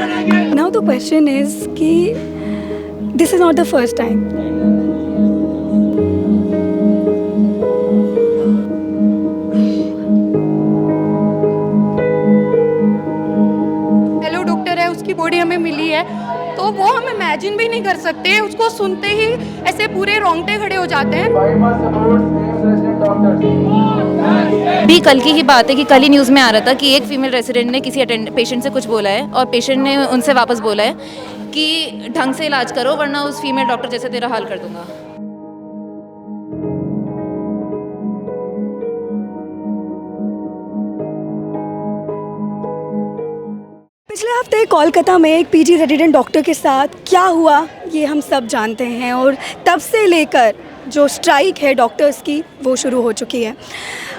Now the question is कि this is not the first time. Hello doctor है, उसकी body हमें मिली है तो वो हम इमेजिन भी नहीं कर सकते। उसको सुनते ही ऐसे पूरे रोंगटे खड़े हो जाते हैं। भी कल की ही बात है कि कल ही न्यूज़ में आ रहा था कि एक फीमेल रेसिडेंट ने किसी पेशेंट से कुछ बोला है और पेशेंट ने उनसे वापस बोला है कि ढंग से इलाज करो वरना उस फीमेल डॉक्टर जैसे तेरा हाल कर दूंगा। पिछले हफ्ते कोलकाता में एक पीजी रेजिडेंट डॉक्टर के साथ क्या हुआ ये हम सब जानते हैं और तब से लेकर जो स्ट्राइक है डॉक्टर्स की वो शुरू हो चुकी है।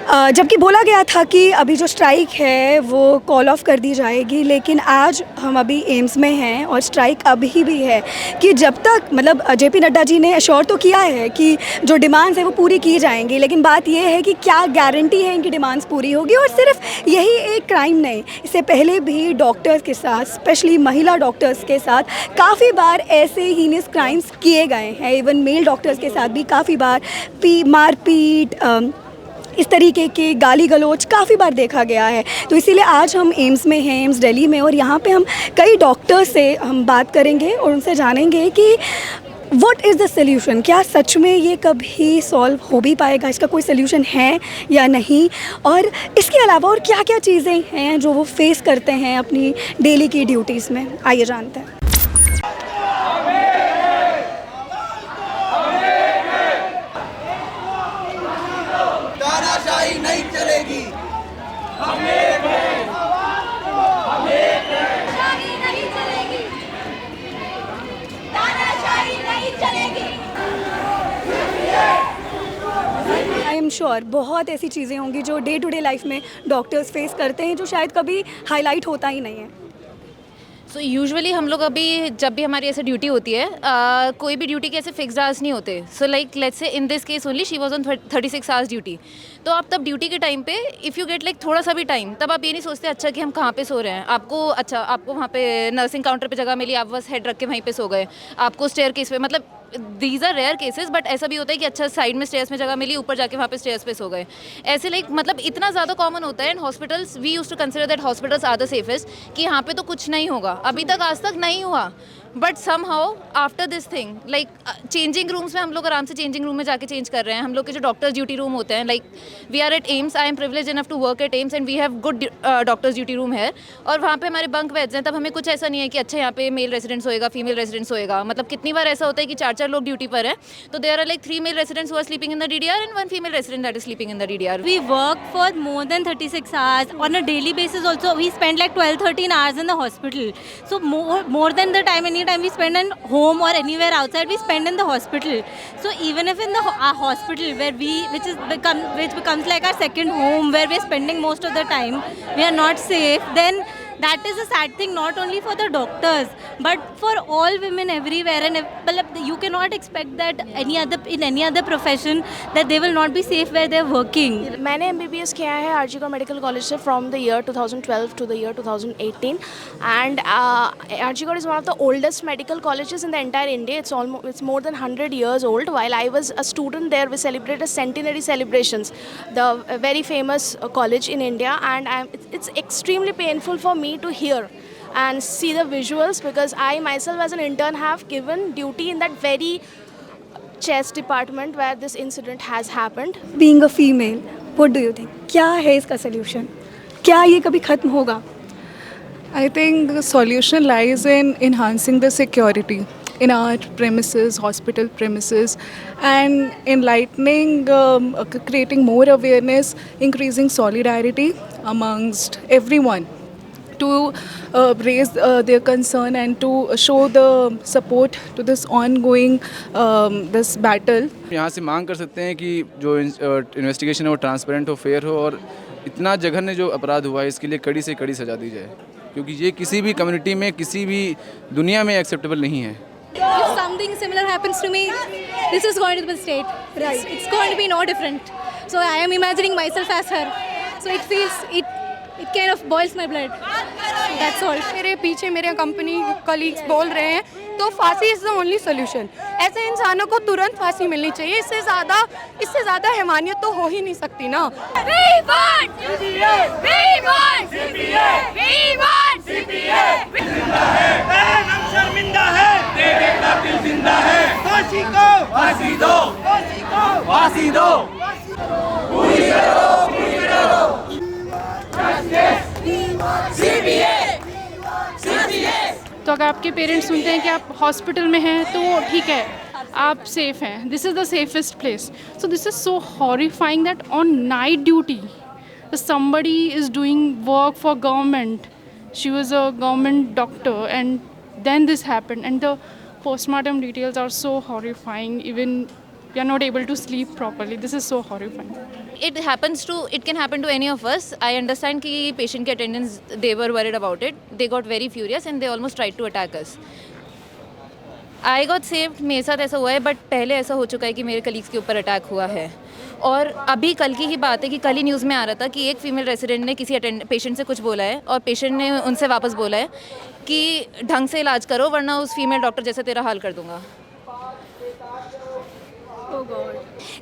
जबकि बोला गया था कि अभी जो स्ट्राइक है वो कॉल ऑफ कर दी जाएगी, लेकिन आज हम अभी एम्स में हैं और स्ट्राइक अभी भी है कि जब तक मतलब जेपी नड्डा जी ने अश्योर तो किया है कि जो डिमांड्स है वो पूरी की जाएंगी, लेकिन बात ये है कि क्या गारंटी है इनकी डिमांड्स पूरी होगी। और सिर्फ यही एक क्राइम नहीं, इससे पहले भी डॉक्टर्स के साथ, स्पेशली महिला डॉक्टर्स के साथ काफ़ी बार ऐसे हीनियस क्राइम्स किए गए हैं। इवन मेल डॉक्टर्स के साथ भी काफ़ी बार मारपीट, इस तरीके के गाली गलौज काफ़ी बार देखा गया है। तो इसीलिए आज हम एम्स में हैं, एम्स दिल्ली में, और यहाँ पे हम कई डॉक्टर्स से हम बात करेंगे और उनसे जानेंगे कि व्हाट इज़ द सल्यूशन। क्या सच में ये कभी सॉल्व हो भी पाएगा, इसका कोई सल्यूशन है या नहीं, और इसके अलावा और क्या क्या चीज़ें हैं जो वो फेस करते हैं अपनी डेली की ड्यूटीज़ में। आइए जानते हैं। तानाशाही नहीं चलेगी, आई एम श्योर बहुत ऐसी चीज़ें होंगी जो डे टू डे लाइफ में डॉक्टर्स फेस करते हैं जो शायद कभी हाईलाइट होता ही नहीं है। सो यूजुअली हम लोग अभी जब भी हमारी ऐसे ड्यूटी होती है कोई भी ड्यूटी के ऐसे फिक्स्ड आवर्स नहीं होते। So like let's say in this case only she was on 36 hours duty. तो आप तब ड्यूटी के टाइम पे इफ़ यू गेट लाइक थोड़ा सा भी टाइम, तब आप ये नहीं सोचते अच्छा कि हम कहाँ पे सो रहे हैं। आपको वहाँ पे नर्सिंग काउंटर पे जगह मिली, आप बस हेड रख के वहीं पे सो गए। आपको स्टेयर केस पे, मतलब these are rare cases, but ऐसा भी होता है कि अच्छा साइड में स्टेयर्स में जगह मिली, ऊपर जाके वहाँ पे स्टेयर्स पे सो गए। ऐसे लाइक मतलब इतना ज़्यादा कॉमन होता है। And hospitals we use to consider that hospitals are the safest, कि यहाँ पे तो कुछ नहीं होगा, अभी तक आज तक नहीं हुआ। But somehow after this thing like changing rooms में हम लोग आराम से चेंजिंग रूम में जाके चेंज कर रहे हैं। हम लोग के जो डॉक्टर्स ड्यूटी रूम होते हैं, like we are at AIIMS, I am privilege enough to work at AIIMS and we have good doctors duty room है। और वहाँ पे हमारे बंक बेड्स हैं, तब हमें कुछ ऐसा नहीं है कि अच्छा यहाँ पे मेल रेजिडेंट्स होएगा, फीमेल रेजिडेंट्स होएगा। मतलब कितनी बार ऐसा होता है कि 4 लोग ड्यूटी पर हैं, तो there are like 3 male residents who are sleeping in the DDR and 1 female resident that is sleeping in the DDR. We work for more than 36 hours. On a daily basis also, we spend like 12-13 hours in the hospital. So more than the time, any time we spend in home or anywhere outside, we spend in the hospital. So even if in the our hospital which becomes like our second home, where we're spending most of the time, we are not safe, then that is a sad thing, not only for the doctors but for all women everywhere. And you cannot expect that in any other profession that they will not be safe where they're working. मैंने MBBS किया है RG medical college से from the year 2012 to the year 2018 and RG is one of the oldest medical colleges in the entire India. It's more than 100 years old. While I was a student there, we celebrated centenary celebrations, the very famous college in India, and it's extremely painful for me to hear and see the visuals, because I myself as an intern have given duty in that very chest department where this incident has happened. Being a female, what do you think? क्या है इसका solution? क्या ये कभी ख़त्म होगा? I think the solution lies in enhancing the security in our premises, hospital premises, and enlightening, creating more awareness, increasing solidarity amongst everyone to raise their concern and to show the support to this ongoing this battle. यहाँ से मांग कर सकते हैं कि जो investigation है वो ट्रांसपेरेंट हो, फेयर हो, और इतना जघन्य जो अपराध हुआ है इसके लिए कड़ी से कड़ी सज़ा दी जाए, क्योंकि ये किसी भी कम्युनिटी में, किसी भी दुनिया में एक्सेप्टेबल नहीं है। If something similar happens to me, this is going to be the state. Right. It's going to be no different. So I am imagining myself as her. So it feels, it kind of boils my blood. That's all. मेरे पीछे मेरे company colleagues बोल रहे हैं, तो फांसी is the only solution. ऐसे इंसानों को तुरंत फांसी मिलनी चाहिए, इससे ज़्यादा हैवानियत तो हो ही नहीं सकती ना। शर्मिंदा है, तेरे कातिल जिंदा है, फांसी को फांसी दो, फांसी को फांसी दो, पूरी करो, पूरी करो। तो अगर आपके पेरेंट्स सुनते हैं कि आप हॉस्पिटल में हैं तो ठीक है, आप सेफ हैं, this is the safest place. So this is so horrifying that on night duty somebody is doing work for government. She was a government doctor and then this happened, and the postmortem details are so horrifying. Even we are not able to sleep properly. This is so horrifying. It can happen to any of us. I understand कि patient के attendants, they were worried about it. They got very furious and they almost tried to attack us. I got saved. मेरे साथ ऐसा हुआ है, but पहले ऐसा हो चुका है कि मेरे कलीग्स के ऊपर अटैक हुआ है। और अभी कल की ही बात है कि कल ही न्यूज़ में आ रहा था कि एक फीमेल रेसिडेंट ने किसी पेशेंट से कुछ बोला है, और पेशेंट ने उनसे वापस बोला है कि ढंग से इलाज करो वरना उस फीमेल डॉक्टर जैसे तेरा हाल कर दूंगा।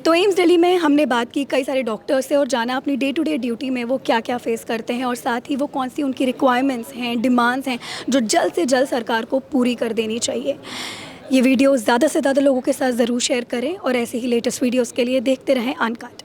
तो एम्स दिल्ली में हमने बात की कई सारे डॉक्टर्स से और जाना अपनी डे टू डे ड्यूटी में वो क्या क्या फेस करते हैं, और साथ ही वो कौन सी उनकी रिक्वायरमेंट्स हैं, डिमांड्स हैं जो जल्द से जल्द सरकार को पूरी कर देनी चाहिए। ये वीडियो ज़्यादा से ज़्यादा लोगों के साथ ज़रूर शेयर करें, और ऐसे ही लेटेस्ट वीडियोस के लिए देखते रहें अनकट।